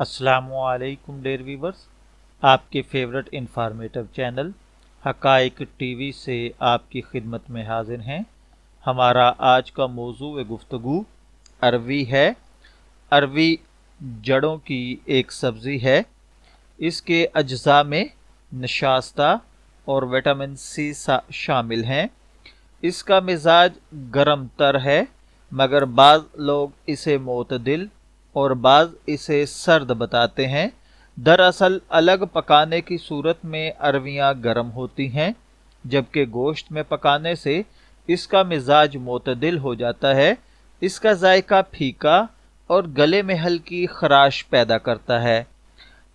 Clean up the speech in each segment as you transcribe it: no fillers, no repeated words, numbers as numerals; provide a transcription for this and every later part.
अस्सलामुअलैकुम dear viewers, आपके favourite informative channel हकाइक TV से आपकी खिदमत में हाजिर हैं। हमारा आज का मौजू व गुफ्तगू अरवी है। अरवी जड़ों की एक सब्ज़ी है। इसके अज्जा में नशास्ता और विटामिन सी शामिल हैं। इसका मिजाज गरम तर है, मगर बाज़ लोग इसे मोतदिल और बाज़ इसे सर्द बताते हैं। दरअसल अलग पकाने की सूरत में अरवियाँ गर्म होती हैं, जबकि गोश्त में पकाने से इसका मिजाज मोतदिल हो जाता है। इसका जायका फीका और गले में हल्की खराश पैदा करता है।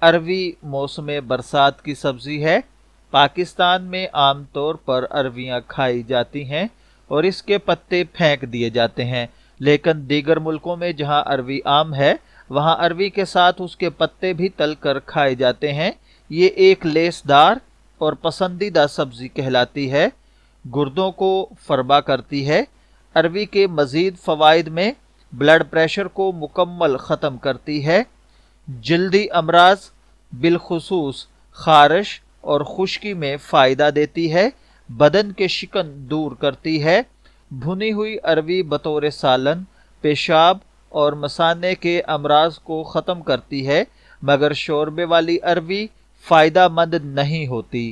अरवी मौसम बरसात की सब्ज़ी है। पाकिस्तान में आम तौर पर अरवियाँ खाई जाती हैं और इसके पत्ते फेंक दिए जाते हैं, लेकिन दीगर मुल्कों में जहां अरवी आम है वहां अरवी के साथ उसके पत्ते भी तलकर खाए जाते हैं। ये एक लेसदार और पसंदीदा सब्जी कहलाती है। गुर्दों को फरबा करती है। अरवी के मजीद फ़वाइद में ब्लड प्रेशर को मुकम्मल ख़त्म करती है। जल्दी अमराज बिलखुसूस खारिश और खुश्की में फ़ायदा देती है। बदन के शिकन दूर करती है। भुनी हुई अरवी बतौर सालन पेशाब और मसाने के अमराज को ख़त्म करती है, मगर शोरबे वाली अरवी फ़ायदा मंद नहीं होती।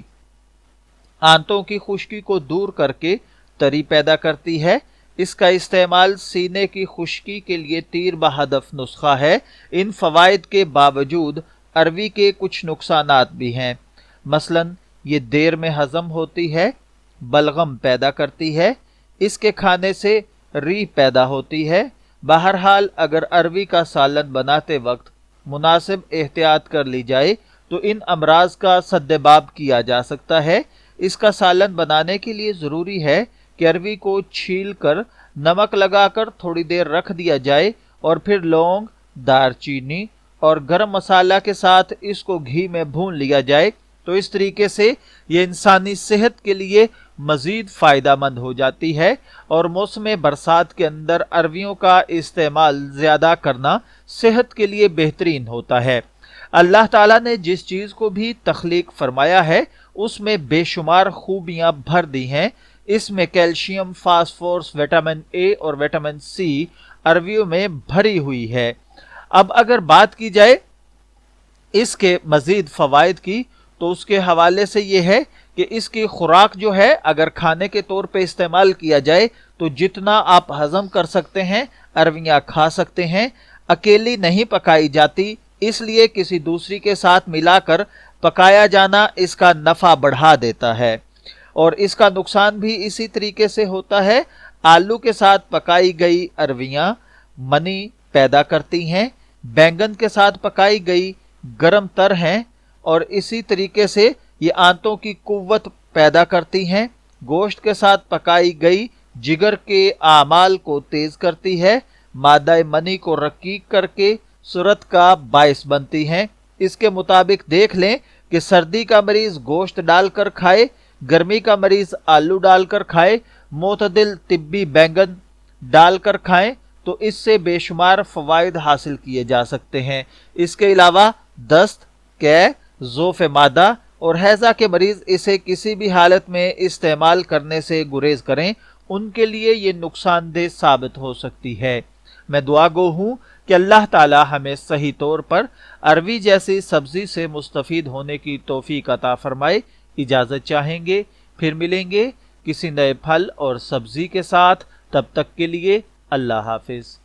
आंतों की खुश्की को दूर करके तरी पैदा करती है। इसका इस्तेमाल सीने की खुश्की के लिए तीर बहदफ नुस्खा है। इन फ़वाइद के बावजूद अरवी के कुछ नुकसानात भी हैं। मसलन ये देर में हज़म होती है, बलगम पैदा करती है, इसके खाने से री पैदा होती है। बहरहाल अगर अरवी का सालन बनाते वक्त मुनासिब एहतियात कर ली जाए तो इन अमराज का सद्देबाब किया जा सकता है। इसका सालन बनाने के लिए ज़रूरी है कि अरवी को छील कर नमक लगाकर थोड़ी देर रख दिया जाए और फिर लौंग, दारचीनी और गरम मसाला के साथ इसको घी में भून लिया जाए। तो इस तरीके से ये इंसानी सेहत के लिए मजीद फ़ायदा मंद हो जाती है। और मौसम बरसात के अंदर अरवियों का इस्तेमाल ज़्यादा करना सेहत के लिए बेहतरीन होता है। अल्लाह ताला ने जिस चीज़ को भी तख्लीक फरमाया है उसमें बेशुमार खूबियाँ भर दी हैं। इसमें कैल्शियम, फास्फोरस, विटामिन ए और विटामिन सी अरवियों में भरी हुई है। अब अगर बात की जाए इसके मजीद फ़वाइद की, तो उसके हवाले से ये है कि इसकी खुराक जो है अगर खाने के तौर पे इस्तेमाल किया जाए तो जितना आप हजम कर सकते हैं अरवियाँ खा सकते हैं। अकेली नहीं पकाई जाती, इसलिए किसी दूसरी के साथ मिलाकर पकाया जाना इसका नफ़ा बढ़ा देता है। और इसका नुकसान भी इसी तरीके से होता है। आलू के साथ पकाई गई अरवियाँ मनी पैदा करती हैं। बैंगन के साथ पकाई गई गरम तर हैं और इसी तरीके से ये आंतों की कुव्वत पैदा करती हैं। गोश्त के साथ पकाई गई जिगर के आमाल को तेज करती है। मादा मनी को रकीक करके सूरत का बायस बनती हैं। इसके मुताबिक देख लें कि सर्दी का मरीज गोश्त डालकर खाए, गर्मी का मरीज आलू डालकर खाए, मोतदिल तिब्बी बैंगन डालकर खाएं, तो इससे बेशुमार फ़वाइद हासिल किए जा सकते हैं। इसके अलावा दस्त, कै, ज़ोफ़ मादा और हैज़ा के मरीज इसे किसी भी हालत में इस्तेमाल करने से गुरेज करें, उनके लिए ये नुकसानदेह साबित हो सकती है। मैं दुआ गो हूँ कि अल्लाह ताला हमें सही तौर पर अरवी जैसी सब्जी से मुस्तफ़ीद होने की तौफीक अता फरमाए। इजाज़त चाहेंगे, फिर मिलेंगे किसी नए फल और सब्जी के साथ। तब तक के लिए अल्लाह हाफिज़।